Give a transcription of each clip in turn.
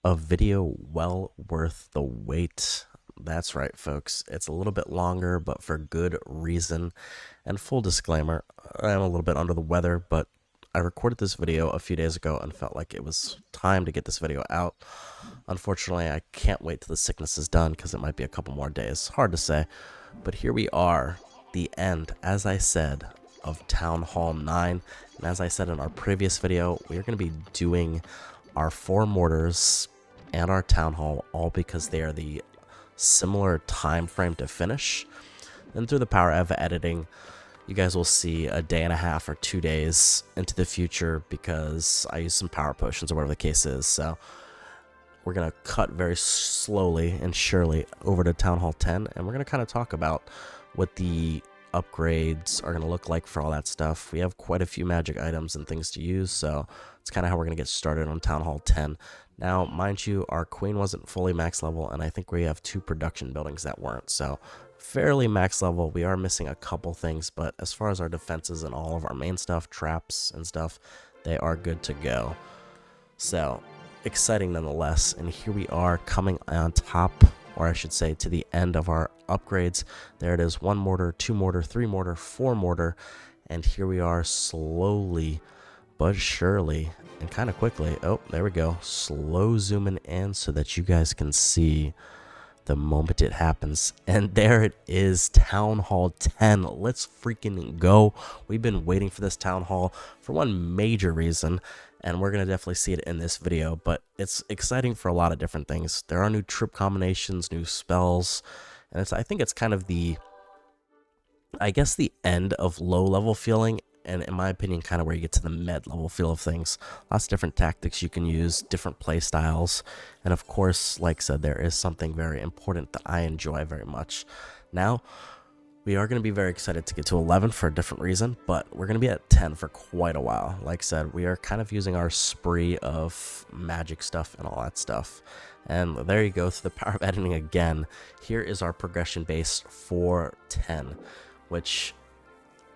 A video well worth the wait. That's right, folks. It's a little bit longer, but for good reason. And full disclaimer, I am a little bit under the weather, but I recorded this video a few days ago and felt like it was time to get this video out. Unfortunately, I can't wait till the sickness is done because it might be a couple more days. Hard to say. But here we are, the end, as I said, of Town Hall 9. And as I said in our previous video, we are going to be doing our 4 mortars and our Town Hall, all because they are the similar time frame to finish. And through the power of editing, you guys will see a day and a half or 2 days into the future because I use some power potions or whatever the case is. So we're going to cut very slowly and surely over to Town Hall 10, and we're going to kind of talk about what the upgrades are going to look like for all that stuff. We have quite a few magic items and things to use, so it's kind of how we're going to get started on Town Hall 10. Now, mind you, our queen wasn't fully max level, and I think we have 2 production buildings that weren't, so fairly max level. We are missing a couple things, but as far as our defenses and all of our main stuff, traps and stuff, they are good to go. So exciting nonetheless, and here we are coming on top, or I should say to the end of our upgrades. There it is, 1 mortar, 2 mortar, 3 mortar, 4 mortar, and here we are slowly but surely and kind of quickly, oh there we go, slow zooming in so that you guys can see the moment it happens. And there it is, Town Hall 10. Let's freaking go. We've been waiting for this Town Hall for one major reason, and we're going to definitely see it in this video, but it's exciting for a lot of different things. There are new troop combinations, new spells, and I think it's kind of the, I guess, the end of low level feeling, and in my opinion, kind of where you get to the med level feel of things. Lots of different tactics you can use, different play styles, and of course, like I said, there is something very important that I enjoy very much. Now, we are going to be very excited to get to 11 for a different reason, but we're going to be at 10 for quite a while. Like I said, we are kind of using our spree of magic stuff and all that stuff. And there you go, through the power of editing again. Here is our progression base for 10, which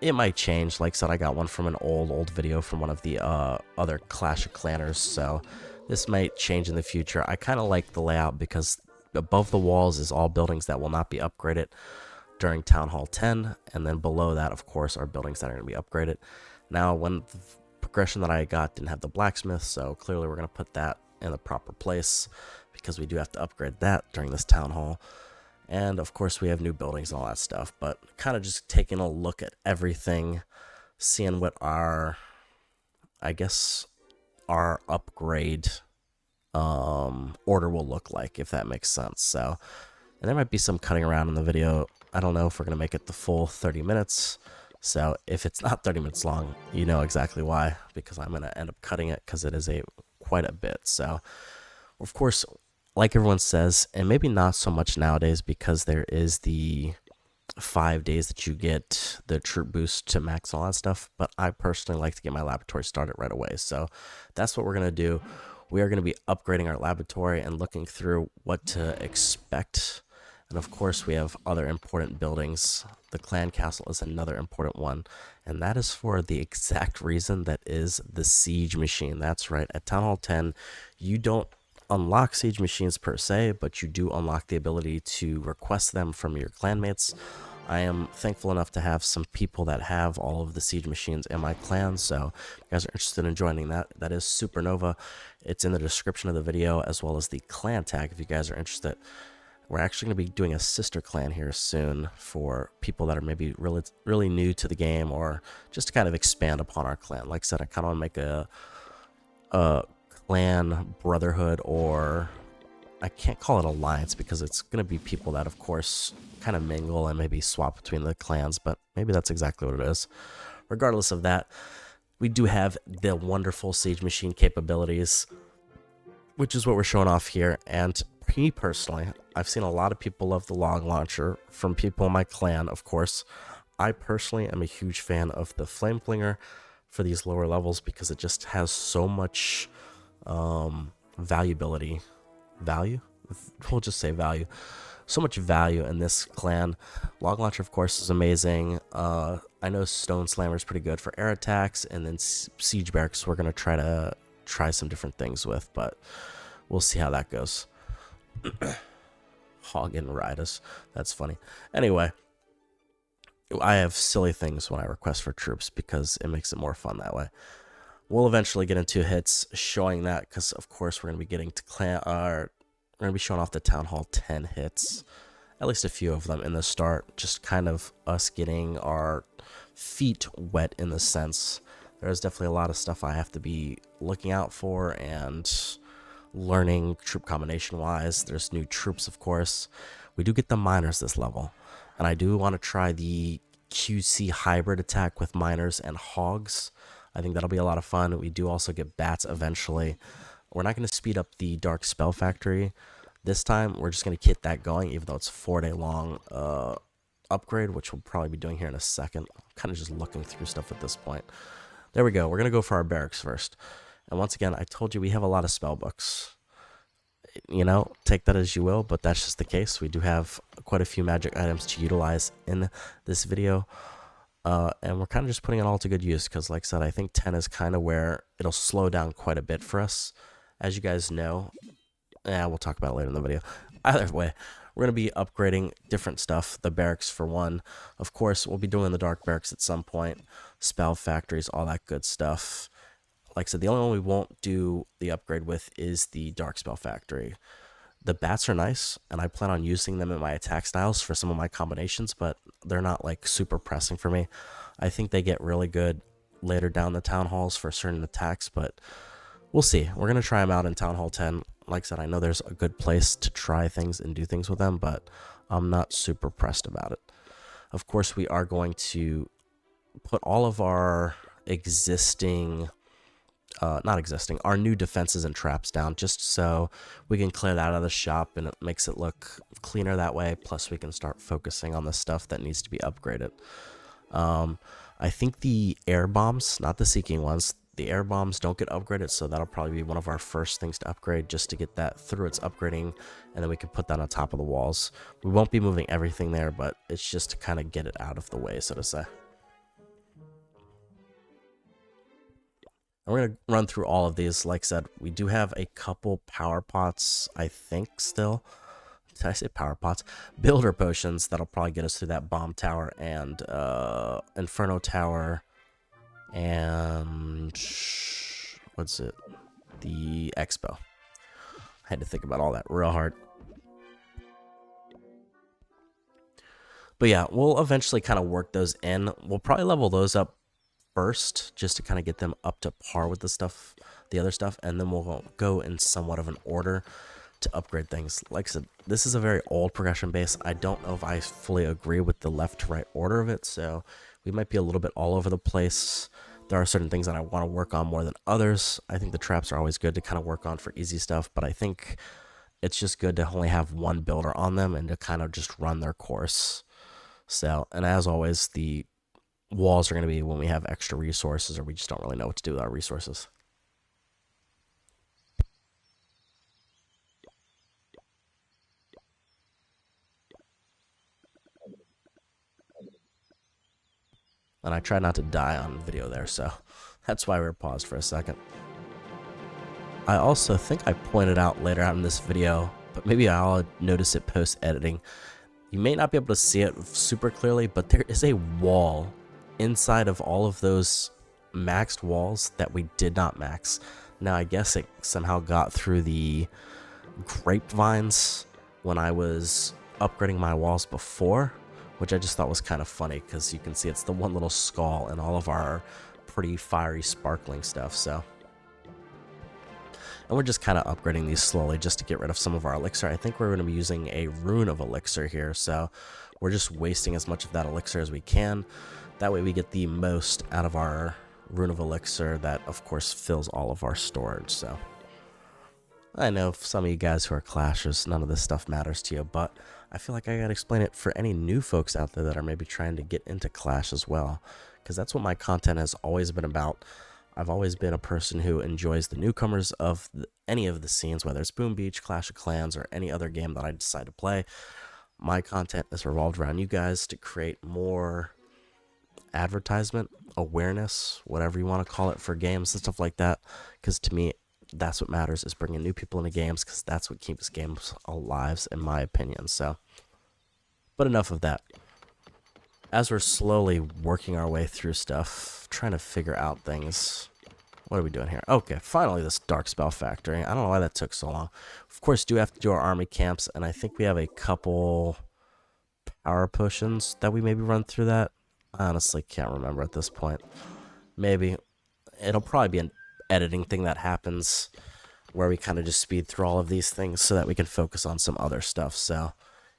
it might change. Like I said, I got one from an old video from one of the other Clash of Clanners, so this might change in the future. I kind of like the layout because above the walls is all buildings that will not be upgraded during Town Hall 10, and then below that, of course, are buildings that are going to be upgraded. Now, when the progression that I got didn't have the blacksmith, so clearly we're going to put that in the proper place because we do have to upgrade that during this Town Hall. And of course, we have new buildings and all that stuff, but kind of just taking a look at everything, seeing what our, I guess, our upgrade order will look like, if that makes sense. So, and there might be some cutting around in the video. I don't know if we're going to make it the full 30 minutes. So if it's not 30 minutes long, you know exactly why, because I'm going to end up cutting it because it is quite a bit. So, of course, like everyone says, and maybe not so much nowadays because there is the 5 days that you get the troop boost to max and all that stuff, but I personally like to get my laboratory started right away. So that's what we're going to do. We are going to be upgrading our laboratory and looking through what to expect. And of course, we have other important buildings. The clan castle is another important one, and that is for the exact reason that is the siege machine. That's right, at Town Hall 10, you don't unlock siege machines per se, but you do unlock the ability to request them from your clanmates. I am thankful enough to have some people that have all of the siege machines in my clan, so if you guys are interested in joining that, that is SuperNova. It's in the description of the video, as well as the clan tag if you guys are interested. We're actually going to be doing a sister clan here soon for people that are maybe really new to the game, or just to kind of expand upon our clan. Like I said, I kind of want to make a clan brotherhood, or I can't call it alliance because it's going to be people that, of course, kind of mingle and maybe swap between the clans, but maybe that's exactly what it is. Regardless of that, we do have the wonderful siege machine capabilities, which is what we're showing off here. And me personally, I've seen a lot of people love the log launcher from people in my clan, of course. I personally am a huge fan of the flame flinger for these lower levels because it just has so much valuability. Value? We'll just say value. So much value in this clan. Log launcher, of course, is amazing. I know stone slammer is pretty good for air attacks, and then siege barracks we're going to try some different things with, but we'll see how that goes. Hog and Riders. That's funny. Anyway, I have silly things when I request for troops because it makes it more fun that way. We'll eventually get into hits showing that because, of course, we're going to be getting to we're going to be showing off the Town Hall 10 hits. At least a few of them in the start. Just kind of us getting our feet wet in the sense. There's definitely a lot of stuff I have to be looking out for and learning troop combination wise. There's new troops, of course. We do get the miners this level, and I do want to try the QC hybrid attack with miners and hogs. I think that'll be a lot of fun. We do also get bats eventually. We're not going to speed up the Dark Spell Factory this time. We're just going to get that going, even though it's a 4-day long upgrade, which we'll probably be doing here in a second. I'm kind of just looking through stuff at this point. There we go. We're going to go for our barracks first. And once again, I told you we have a lot of spell books. You know, take that as you will, but that's just the case. We do have quite a few magic items to utilize in this video. And we're kind of just putting it all to good use because, like I said, I think 10 is kind of where it'll slow down quite a bit for us. As you guys know, we'll talk about it later in the video. Either way, we're going to be upgrading different stuff. The barracks, for one. Of course, we'll be doing the dark barracks at some point. Spell factories, all that good stuff. Like I said, the only one we won't do the upgrade with is the dark spell factory. The bats are nice, and I plan on using them in my attack styles for some of my combinations, but they're not like super pressing for me. I think they get really good later down the town halls for certain attacks, but we'll see. We're going to try them out in Town Hall 10. Like I said, I know there's a good place to try things and do things with them, but I'm not super pressed about it. Of course, we are going to put all of our our new defenses and traps down just so we can clear that out of the shop, and it makes it look cleaner that way. Plus, we can start focusing on the stuff that needs to be upgraded. I think the air bombs, not the seeking ones, the air bombs don't get upgraded, so that'll probably be one of our first things to upgrade just to get that through its upgrading, and then we can put that on top of the walls. We won't be moving everything there, but it's just to kind of get it out of the way, so to say. And we're going to run through all of these. Like I said, we do have a couple power pots, I think, still. Did I say power pots? Builder potions that'll probably get us through that bomb tower and inferno tower and what's it? The expo. I had to think about all that real hard. But yeah, we'll eventually kind of work those in. We'll probably level those up first just to kind of get them up to par with the other stuff, and then we'll go in somewhat of an order to upgrade things. Like I said, this is a very old progression base. I don't know if I fully agree with the left to right order of it, so we might be a little bit all over the place. There are certain things that I want to work on more than others. I think the traps are always good to kind of work on for easy stuff, but I think it's just good to only have one builder on them and to kind of just run their course. So, and as always, the walls are going to be when we have extra resources or we just don't really know what to do with our resources. And I try not to die on video there, so that's why we were paused for a second. I also think I pointed out later on in this video, but maybe I'll notice it post-editing. You may not be able to see it super clearly, but there is a wall inside of all of those maxed walls that we did not max. Now, I guess it somehow got through the grapevines when I was upgrading my walls before, which I just thought was kind of funny because you can see it's the one little skull and all of our pretty fiery sparkling stuff. So, and we're just kind of upgrading these slowly just to get rid of some of our elixir. I think we're going to be using a rune of elixir here, so we're just wasting as much of that elixir as we can. That way we get the most out of our rune of elixir that, of course, fills all of our storage. So I know some of you guys who are clashers, none of this stuff matters to you, but I feel like I gotta explain it for any new folks out there that are maybe trying to get into Clash as well, because that's what my content has always been about. I've always been a person who enjoys the newcomers of any of the scenes, whether it's Boom Beach, Clash of Clans, or any other game that I decide to play. My content is revolved around you guys to create more advertisement, awareness, whatever you want to call it, for games and stuff like that, because to me, That's what matters, is bringing new people into games, because that's what keeps games alive, in my opinion. So, but enough of that. As we're slowly working our way through stuff, trying to figure out things. What are we doing here? Okay, finally this Dark Spell Factory. I don't know why that took so long. Of course, do have to do our army camps, and I think we have a couple power potions that we maybe run through that. I honestly can't remember at this point. Maybe. It'll probably be an editing thing that happens where we kind of just speed through all of these things so that we can focus on some other stuff. So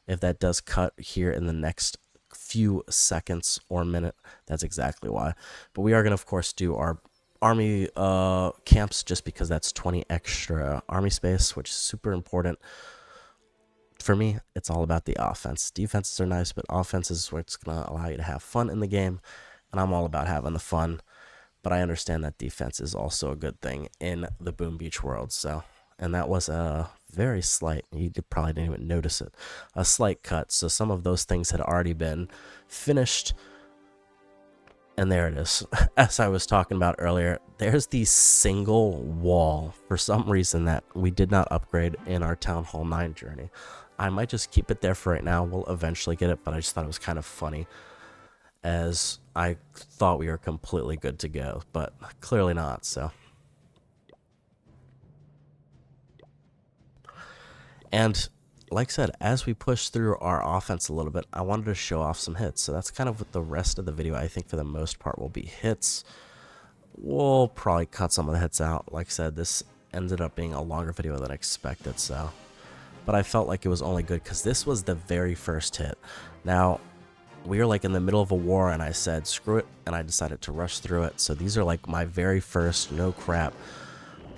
if that does cut here in the next few seconds or minute, that's exactly why. But we are going to, of course, do our army camps, just because that's 20 extra army space, which is super important. For me, it's all about the offense. Defenses are nice, but offense is where it's going to allow you to have fun in the game, and I'm all about having the fun. But I understand that defense is also a good thing in the Boom Beach world. So, and that was a very slight, you probably didn't even notice it, a slight cut. So some of those things had already been finished. And there it is. As I was talking about earlier, there's the single wall for some reason that we did not upgrade in our Town Hall 9 journey. I might just keep it there for right now. We'll eventually get it, but I just thought it was kind of funny, as I thought we were completely good to go, but clearly not. So, and like I said, as we push through our offense a little bit, I wanted to show off some hits. So that's kind of what the rest of the video, I think, for the most part, will be hits. We'll probably cut some of the hits out. Like I said, this ended up being a longer video than expected, so. But I felt like it was only good because this was the very first hit. Now, we were like in the middle of a war, and I said, screw it, and I decided to rush through it. So these are like my very first, no crap,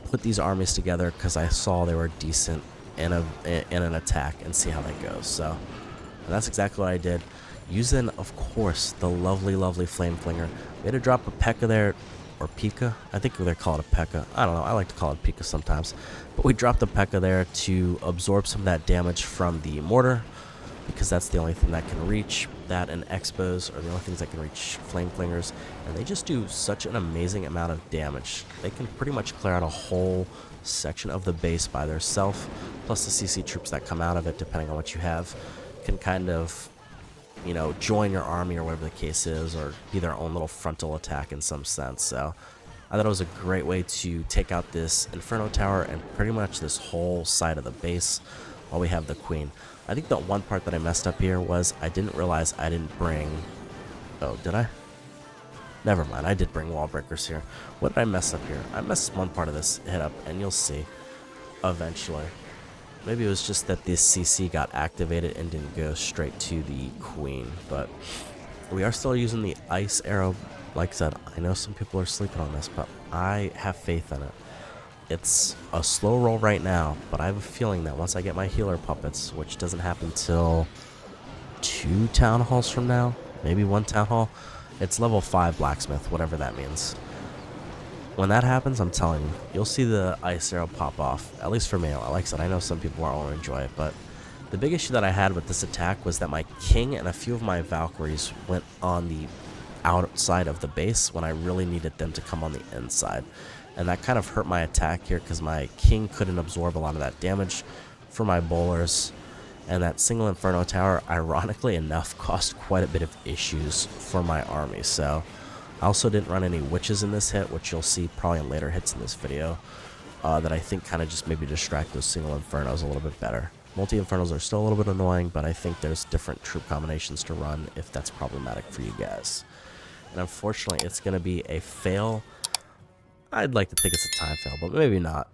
put these armies together because I saw they were decent in an attack and see how that goes. So that's exactly what I did, using, of course, the lovely Flame Flinger. We had to drop a P.E.K.K.A there, or Pika. I think they call it a P.E.K.K.A. I don't know. I like to call it Pika sometimes. But we dropped the P.E.K.K.A there to absorb some of that damage from the mortar, because that's the only thing that can reach. That and Expos are the only things that can reach Flame Flingers, and they just do such an amazing amount of damage. They can pretty much clear out a whole section of the base by themselves, plus the CC troops that come out of it, depending on what you have, can kind of, you know, join your army or whatever the case is, or be their own little frontal attack in some sense. So I thought it was a great way to take out this Inferno Tower and pretty much this whole side of the base while we have the Queen. I think the one part that I messed up here was I didn't realize I didn't bring... Oh, did I? Never mind, I did bring wall breakers here. What did I mess up here? I messed one part of this hit up, and you'll see eventually. Maybe it was just that this CC got activated and didn't go straight to the Queen, but we are still using the ice arrow. Like I said, I know some people are sleeping on this, but I have faith in it. It's a slow roll right now, but I have a feeling that once I get my healer puppets, which doesn't happen till 2 town halls from now, maybe 1 town hall, it's level 5 blacksmith, whatever that means. When that happens, I'm telling you, you'll see the ice arrow pop off, at least for me. Like I said, I know some people won't enjoy it, but the big issue that I had with this attack was that my king and a few of my Valkyries went on the outside of the base when I really needed them to come on the inside. And that kind of hurt my attack here because my king couldn't absorb a lot of that damage for my bowlers. And that single Inferno Tower, ironically enough, caused quite a bit of issues for my army. So I also didn't run any witches in this hit, which you'll see probably in later hits in this video, that I think kind of just maybe distract those single Infernos a little bit better. Multi-Infernos are still a little bit annoying, but I think there's different troop combinations to run if that's problematic for you guys. And unfortunately, it's going to be a fail. I'd like to think it's a time fail, but maybe not.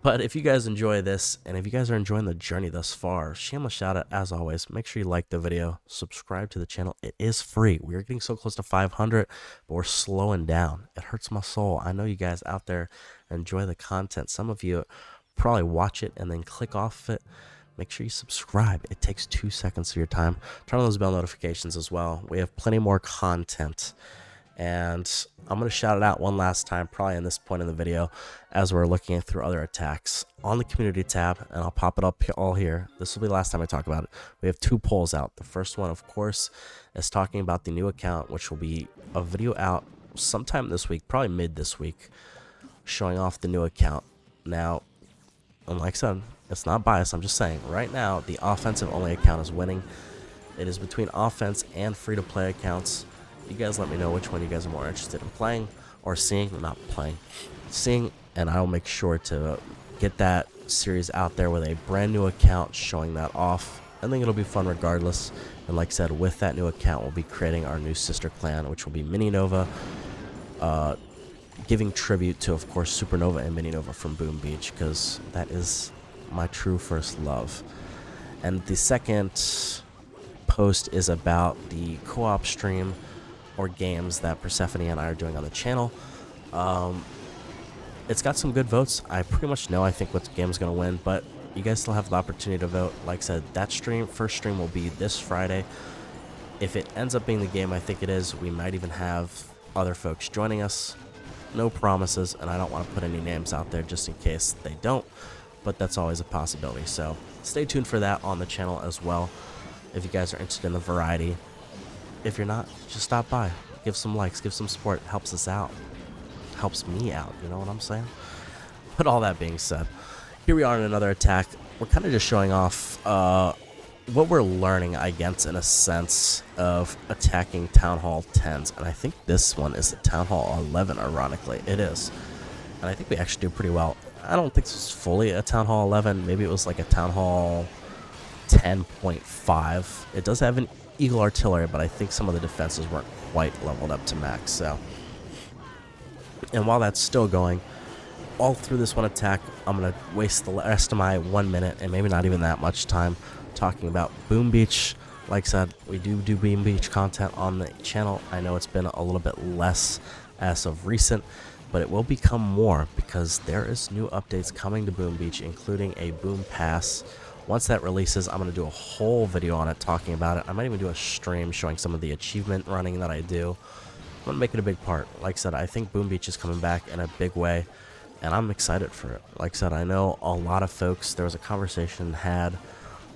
But if you guys enjoy this, and if you guys are enjoying the journey thus far, shameless shout out as always, make sure you like the video, subscribe to the channel. It is free. We are getting so close to 500, but we're slowing down. It hurts my soul. I know you guys out there enjoy the content. Some of you probably watch it and then click off it. Make sure you subscribe. It takes 2 seconds of your time. Turn on those bell notifications as well. We have plenty more content. And I'm going to shout it out one last time, probably in this point in the video, as we're looking through other attacks on the community tab, and I'll pop it up all here. This will be the last time I talk about it. We have 2 polls out. The first one, of course, is talking about the new account, which will be a video out sometime this week, probably mid this week, showing off the new account. Now, and like I said, it's not biased. I'm just saying, right now, the offensive only account is winning. It is between offense and free-to-play accounts. You guys let me know which one you guys are more interested in playing or seeing. Not playing, seeing, and I'll make sure to get that series out there with a brand new account showing that off. I think it'll be fun regardless. And like I said, with that new account, we'll be creating our new sister clan, which will be Mini-Nova, giving tribute to, of course, SuperNova and Mini-Nova from Boom Beach, because that is my true first love. And the second post is about the co-op stream or games that Persephone and I are doing on the channel. It's got some good votes. I pretty much know, I think, what game is going to win, but you guys still have the opportunity to vote. Like I said, that first stream will be this Friday. If it ends up being the game I think it is, we might even have other folks joining us. No promises, and I don't want to put any names out there just in case they don't, but that's always a possibility. So stay tuned for that on the channel as well, if you guys are interested in the variety. If you're not, just stop by, give some likes, give some support. It helps us out, helps me out, you know what I'm saying? But all that being said, here we are in another attack. We're kind of just showing off what we're learning, I guess, in a sense of attacking Town Hall 10s. And I think this one is a Town Hall 11, ironically. It is. And I think we actually do pretty well. I don't think this was fully a Town Hall 11. Maybe it was like a Town Hall 10.5. It does have an Eagle Artillery, but I think some of the defenses weren't quite leveled up to max. So, and while that's still going, all through this one attack, I'm going to waste the rest of my 1 minute, and maybe not even that much time, talking about Boom Beach. Like I said, we do Boom Beach content on the channel. I know it's been a little bit less as of recent, but it will become more because there is new updates coming to Boom Beach, including a Boom Pass. Once that releases, I'm going to do a whole video on it talking about it. I might even do a stream showing some of the achievement running that I do. I'm going to make it a big part. Like I said, I think Boom Beach is coming back in a big way, and I'm excited for it. Like I said, I know a lot of folks, there was a conversation had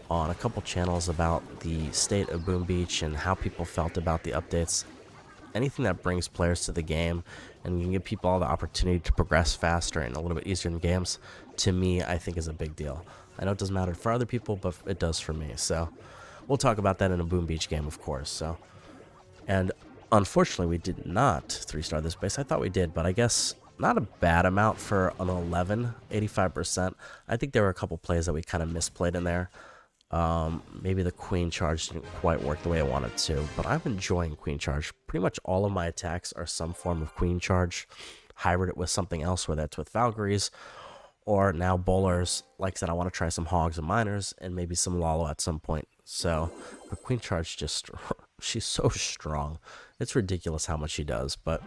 on a couple channels about the state of Boom Beach and how people felt about the updates. Anything that brings players to the game and can give people all the opportunity to progress faster and a little bit easier in games, to me, I think is a big deal. I know it doesn't matter for other people, but it does for me. So we'll talk about that in a Boom Beach game, of course. So, and unfortunately, we did not 3-star this base. I thought we did, but I guess not a bad amount for an 11, 85%. I think there were a couple plays that we kind of misplayed in there. Maybe the Queen Charge didn't quite work the way I wanted to, but I'm enjoying Queen Charge. Pretty much all of my attacks are some form of Queen Charge. Hybrid it with something else, whether it's with Valkyries or now Bowlers. Like I said, I want to try some Hogs and Miners and maybe some Lalo at some point. So, but Queen Charge just, she's so strong. It's ridiculous how much she does, but...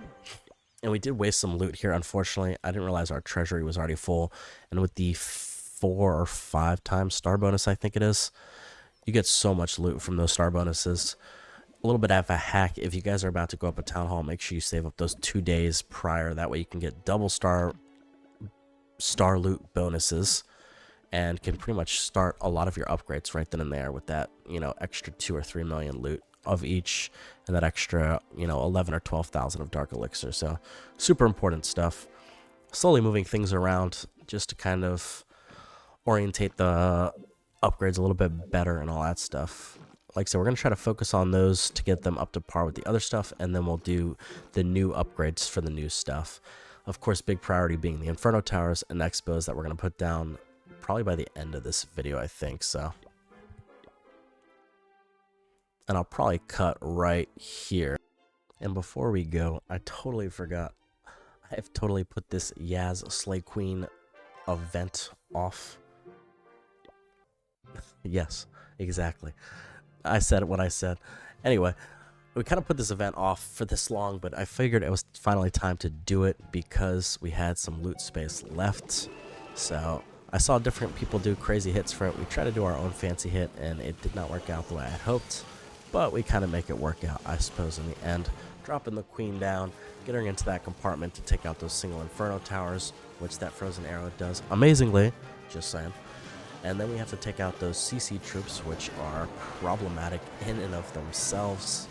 And we did waste some loot here, unfortunately. I didn't realize our treasury was already full. And with the 4 or 5 times star bonus, I think it is, you get so much loot from those star bonuses. A little bit of a hack: if you guys are about to go up a town hall, make sure you save up those 2 days prior. That way you can get double star loot bonuses and can pretty much start a lot of your upgrades right then and there with that, you know, extra 2 or 3 million loot of each, and that extra, you know, 11 or 12,000 of dark elixir. So super important stuff. Slowly moving things around just to kind of orientate the upgrades a little bit better and all that stuff. Like I said, we're going to try to focus on those to get them up to par with the other stuff, and then we'll do the new upgrades for the new stuff. Of course, big priority being the Inferno Towers and Expos that we're going to put down probably by the end of this video, I think. So, and I'll probably cut right here. And before we go, I totally forgot. I have totally put this Yaz Slay Queen event off. Yes, exactly. I said what I said. Anyway, we kind of put this event off for this long, but I figured it was finally time to do it because we had some loot space left. So I saw different people do crazy hits for it. We tried to do our own fancy hit, and it did not work out the way I had hoped. But we kind of make it work out, I suppose, in the end. Dropping the Queen down, getting her into that compartment to take out those single Inferno Towers, which that Frozen Arrow does amazingly, just saying. And then we have to take out those CC troops, which are problematic in and of themselves.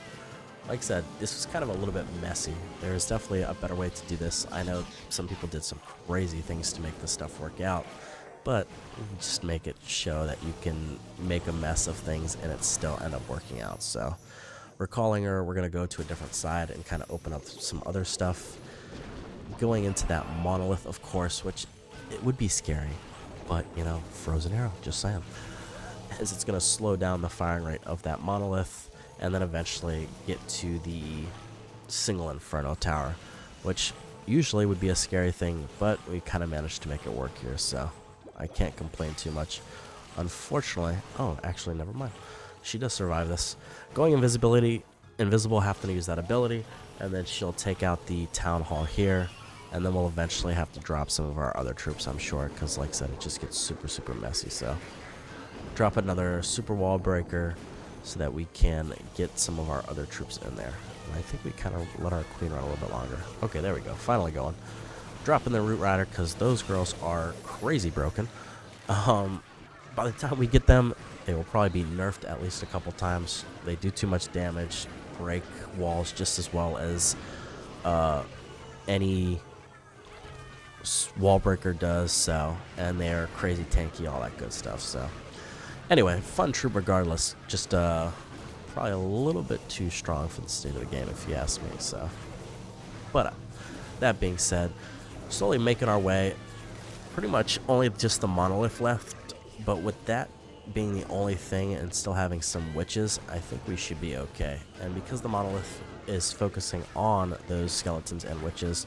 like I said, this was kind of a little bit messy. There's definitely a better way to do this. I know some people did some crazy things to make this stuff work out, but just make it show that you can make a mess of things and it still end up working out. So we're calling her, we're going to go to a different side and kind of open up some other stuff. Going into that monolith, of course, which it would be scary, but you know, frozen arrow, just saying, as it's going to slow down the firing rate of that monolith and then eventually get to the single inferno tower, which usually would be a scary thing, but we kind of managed to make it work here, so I can't complain too much. Unfortunately, oh, actually, never mind. She does survive this. Going invisible, have to use that ability, and then she'll take out the town hall here, and then we'll eventually have to drop some of our other troops, I'm sure, because like I said, it just gets super, super messy. So drop another super wall breaker so that we can get some of our other troops in there. And I think we kind of let our queen run a little bit longer. Okay, there we go. Finally going. Dropping the root rider because those girls are crazy broken. By the time we get them, they will probably be nerfed at least a couple times. They do too much damage, break walls just as well as any wall breaker does. So, and they're crazy tanky, all that good stuff. So, anyway, fun troop regardless. Just probably a little bit too strong for the state of the game, if you ask me. So, but that being said, slowly making our way. Pretty much only just the monolith left. But with that being the only thing and still having some witches, I think we should be okay. And because the monolith is focusing on those skeletons and witches,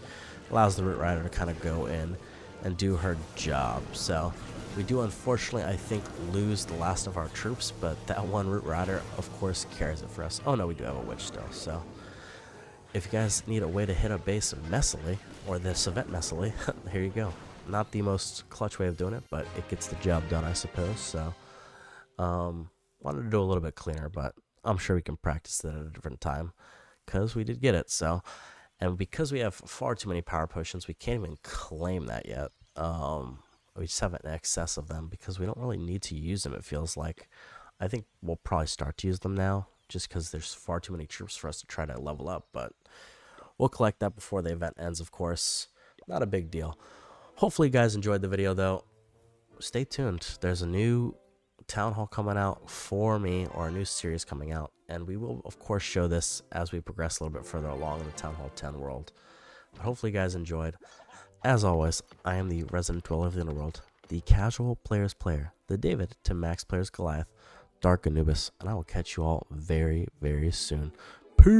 allows the root rider to kind of go in and do her job. So we do unfortunately, I think, lose the last of our troops, but that one root rider, of course, carries it for us. Oh no, we do have a witch still. So if you guys need a way to hit a base messily, or this event messily, here you go. Not the most clutch way of doing it, but it gets the job done, I suppose. So, wanted to do a little bit cleaner, but I'm sure we can practice that at a different time, because we did get it. So, and because we have far too many power potions, we can't even claim that yet. We just have an excess of them because we don't really need to use them, it feels like. I think we'll probably start to use them now, just because there's far too many troops for us to try to level up, but we'll collect that before the event ends, of course. Not a big deal. Hopefully you guys enjoyed the video, though. Stay tuned. There's a new town hall coming out for me, or a new series coming out, and we will, of course, show this as we progress a little bit further along in the Town Hall 10 world. But hopefully you guys enjoyed. As always, I am the resident dweller of the underworld, the casual player's player, the David to Max Player's Goliath, Dark Anubis, and I will catch you all very, very soon. Peace!